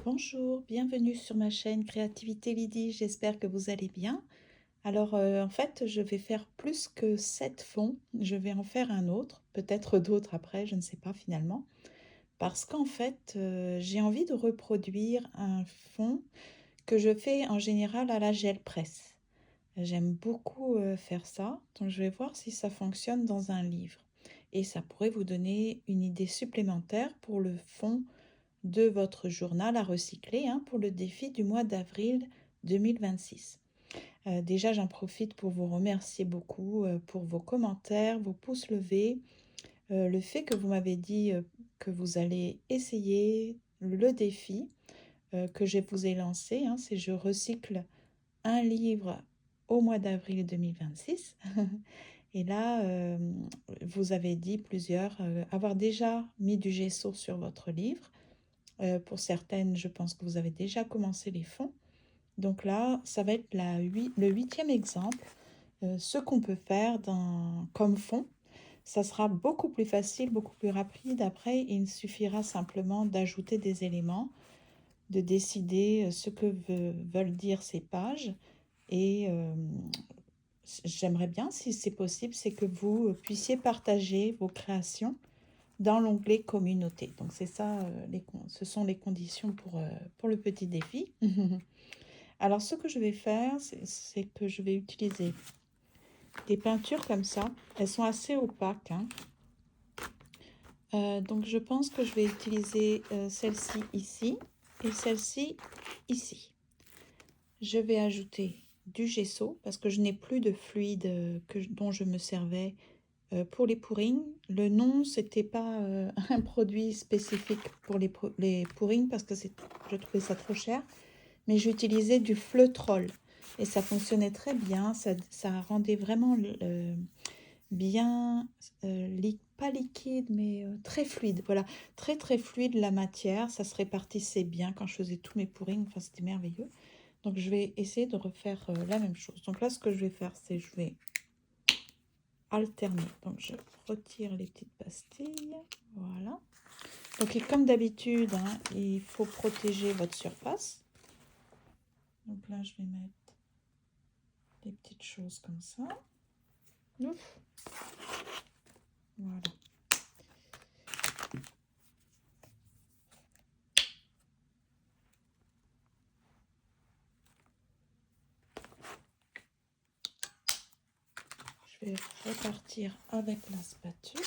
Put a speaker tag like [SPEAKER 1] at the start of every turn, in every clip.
[SPEAKER 1] Bonjour, bienvenue sur ma chaîne Créativité Lydie, j'espère que vous allez bien. Alors en fait, je vais faire plus que 7 fonds, je vais en faire un autre, peut-être d'autres après, je ne sais pas finalement. Parce qu'en fait, j'ai envie de reproduire un fond que je fais en général à la gel presse. J'aime beaucoup faire ça, donc je vais voir si ça fonctionne dans un livre. Et ça pourrait vous donner une idée supplémentaire pour le fond de votre journal à recycler pour le défi du mois d'avril 2026. Déjà, j'en profite pour vous remercier beaucoup pour vos commentaires, vos pouces levés, le fait que vous m'avez dit que vous allez essayer le défi que je vous ai lancé, c'est je recycle un livre au mois d'avril 2026. Et là, vous avez dit plusieurs avoir déjà mis du gesso sur votre livre. Pour certaines, je pense que vous avez déjà commencé les fonds. Donc là, ça va être le 8e exemple. Ce qu'on peut faire comme fond, ça sera beaucoup plus facile, beaucoup plus rapide. Après, il suffira simplement d'ajouter des éléments, de décider ce que veulent dire ces pages. Et j'aimerais bien, si c'est possible, c'est que vous puissiez partager vos créations dans l'onglet communauté. Donc c'est ça, ce sont les conditions pour le petit défi. Alors ce que je vais faire, c'est que je vais utiliser des peintures comme ça. Elles sont assez opaques. Donc je pense que je vais utiliser celle-ci ici et celle-ci ici. Je vais ajouter du gesso parce que je n'ai plus de fluide dont je me servais pour les pourrings. Le nom, c'était pas un produit spécifique pour les pourrings parce que je trouvais ça trop cher. Mais j'utilisais du Fleutrol et ça fonctionnait très bien. Ça rendait vraiment bien, pas liquide, mais très fluide. Voilà, très très fluide la matière. Ça se répartissait bien quand je faisais tous mes pourrings. Enfin, c'était merveilleux. Donc, je vais essayer de refaire la même chose. Donc là, ce que je vais faire, c'est je vais alterner. Donc, je retire les petites pastilles. Voilà. Donc, et comme d'habitude, il faut protéger votre surface. Donc là, je vais mettre des petites choses comme ça. Ouf. Voilà. Je vais repartir avec la spatule.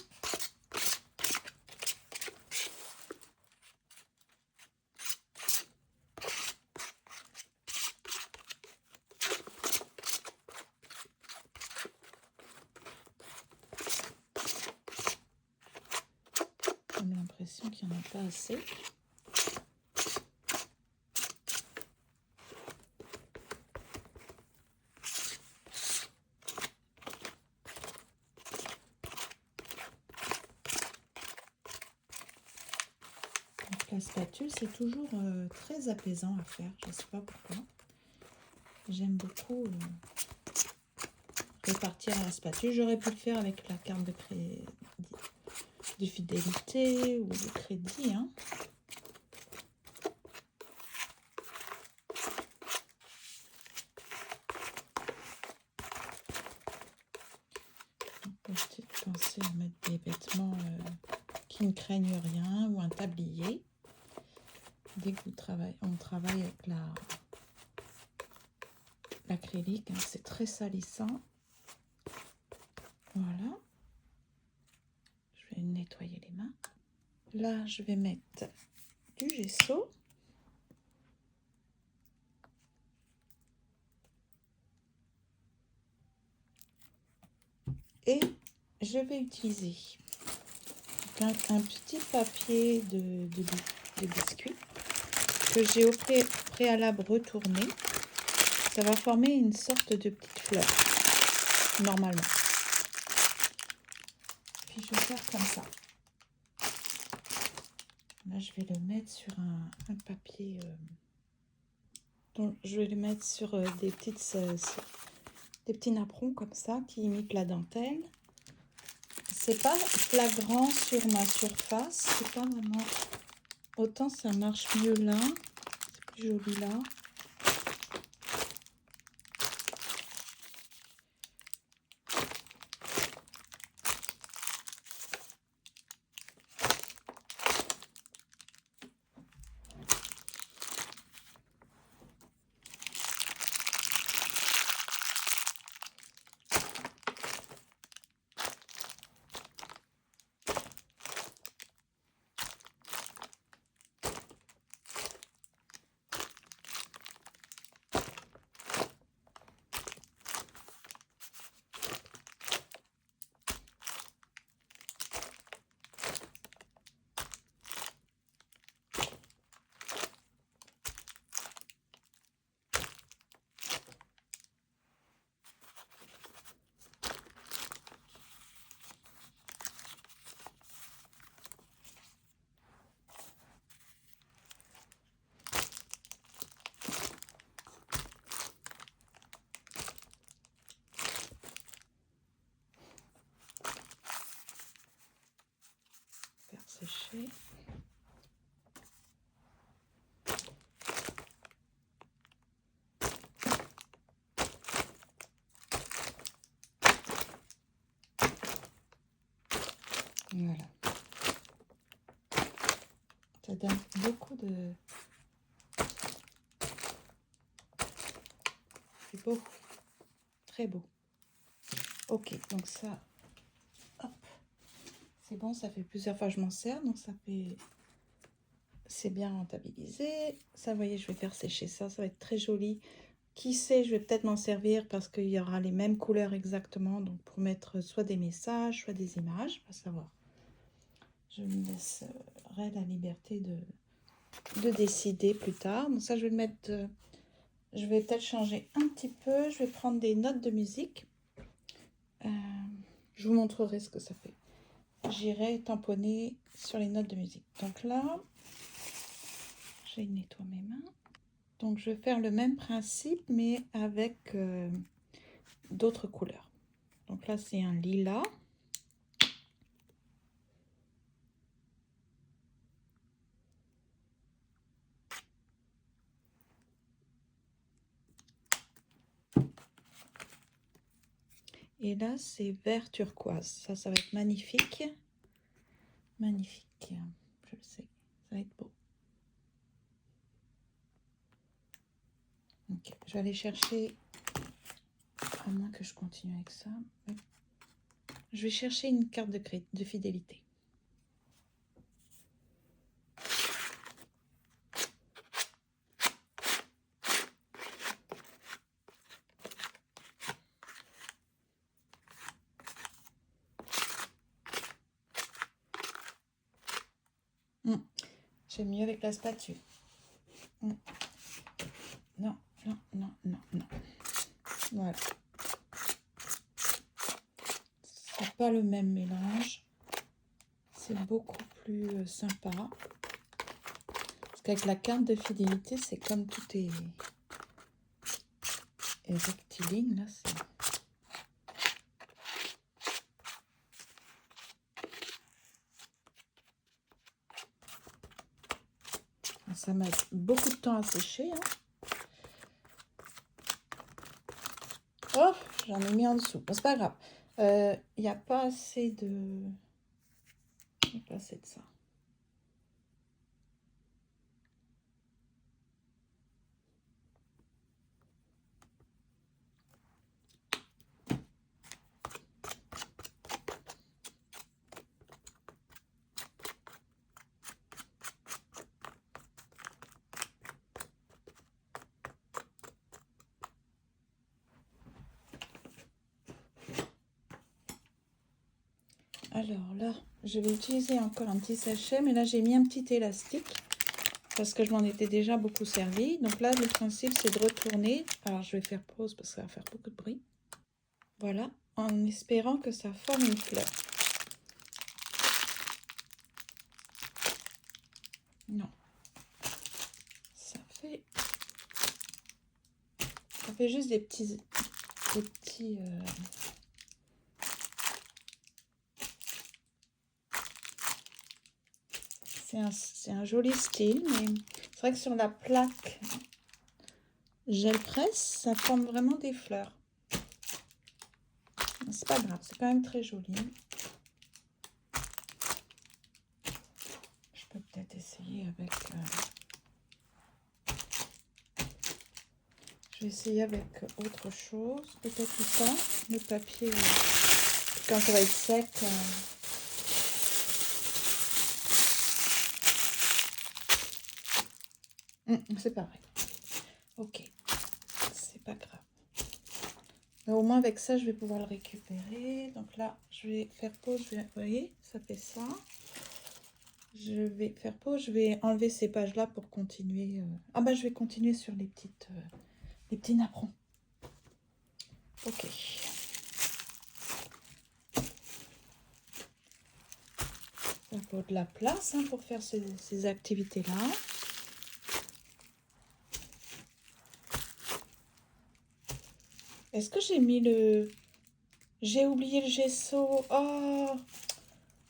[SPEAKER 1] J'ai l'impression qu'il n'y en a pas assez. Donc la spatule, c'est toujours très apaisant à faire. Je ne sais pas pourquoi. J'aime beaucoup répartir à la spatule. J'aurais pu le faire avec la carte de crédit, de fidélité ou de crédit. Peut-être penser à mettre des vêtements qui ne craignent rien ou un tablier. Dès que on travaille avec l'acrylique, c'est très salissant. Voilà. Je vais nettoyer les mains. Là, je vais mettre du gesso. Et je vais utiliser un petit papier de biscuit que j'ai au préalable retourné. Ça va former une sorte de petite fleur, normalement. Puis je vais faire comme ça. Là, je vais le mettre sur un papier. Donc, je vais le mettre sur des petits napperons comme ça qui imitent la dentelle. C'est pas flagrant sur ma surface. C'est pas vraiment. Autant ça marche mieux là. joli là. Faire sécher. Voilà. Ça donne beaucoup de... C'est beau. Très beau. Ok, donc ça... Hop. C'est bon, ça fait plusieurs fois que je m'en sers, donc ça fait... C'est bien rentabilisé. Ça, vous voyez, je vais faire sécher ça. Ça va être très joli. Qui sait, je vais peut-être m'en servir parce qu'il y aura les mêmes couleurs exactement. Donc, pour mettre soit des messages, soit des images. On va savoir. Je me laisserai la liberté de décider plus tard. Donc ça, je vais le mettre... je vais peut-être changer un petit peu. Je vais prendre des notes de musique. Je vous montrerai ce que ça fait. J'irai tamponner sur les notes de musique. Donc là, je nettoie mes mains. Donc je vais faire le même principe, mais avec d'autres couleurs. Donc là, c'est un lilas. Et là, c'est vert turquoise. Ça va être magnifique. Magnifique. Je le sais. Ça va être beau. Ok, je vais aller chercher, à moins que je continue avec ça. Je vais chercher une carte de fidélité. J'aime mieux avec la spatule. Non, non, non, non, non. Voilà. C'est pas le même mélange. C'est beaucoup plus sympa. Parce qu'avec la carte de fidélité, c'est comme tout est rectiligne. Là, c'est... Ça met beaucoup de temps à sécher. Hein. Oh, j'en ai mis en dessous. Bon, c'est pas grave. Il n'y a pas assez de... Il n'y a pas assez de ça. Alors là, je vais utiliser encore un petit sachet, mais là j'ai mis un petit élastique parce que je m'en étais déjà beaucoup servi. Donc là, le principe, c'est de retourner. Alors je vais faire pause parce que ça va faire beaucoup de bruit. Voilà, en espérant que ça forme une fleur. Non. Ça fait juste des petits... C'est un joli style, mais c'est vrai que sur la plaque gel presse, ça forme vraiment des fleurs. C'est pas grave, c'est quand même très joli. Je peux peut-être essayer avec... Je vais essayer avec autre chose, peut-être ça, le papier, quand ça va être sec. C'est pareil. Ok, c'est pas grave. Mais au moins avec ça, je vais pouvoir le récupérer. Donc là, je vais faire pause. Vous voyez, ça fait ça. Je vais faire pause. Je vais enlever ces pages-là pour continuer. Ah bah, je vais continuer sur les petits napperons. Ok. Il faut de la place pour faire ces activités-là. Est-ce que j'ai mis le... J'ai oublié le gesso. Oh,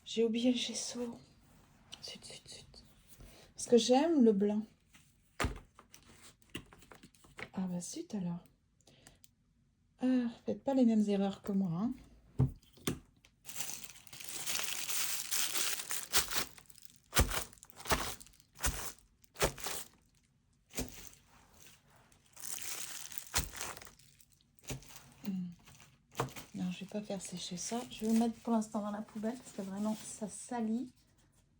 [SPEAKER 1] j'ai oublié le gesso. Zut, zut, zut. Parce que j'aime le blanc. Ah bah zut alors. Ah, faites pas les mêmes erreurs que moi. Hein. Non, je vais pas faire sécher ça. Je vais le mettre pour l'instant dans la poubelle parce que vraiment ça salit.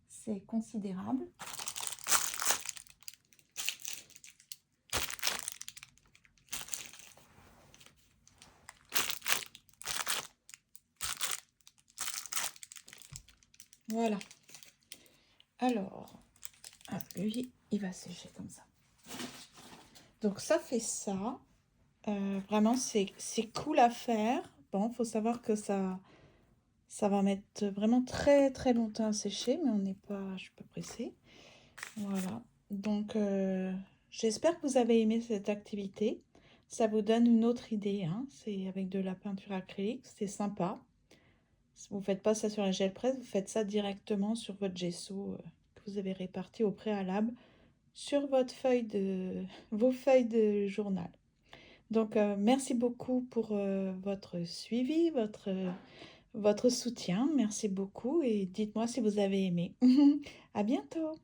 [SPEAKER 1] C'est considérable. Voilà. Alors, lui, il va sécher comme ça. Donc ça fait ça. Vraiment, c'est cool à faire. Bon, faut savoir que ça va mettre vraiment très très longtemps à sécher, mais on n'est pas, je suis pas pressée. Voilà. Donc, j'espère que vous avez aimé cette activité. Ça vous donne une autre idée. Hein. C'est avec de la peinture acrylique, c'est sympa. Vous ne faites pas ça sur la gel presse, vous faites ça directement sur votre gesso que vous avez réparti au préalable sur votre vos feuilles de journal. Donc, merci beaucoup pour votre suivi, votre soutien. Merci beaucoup et dites-moi si vous avez aimé. À bientôt.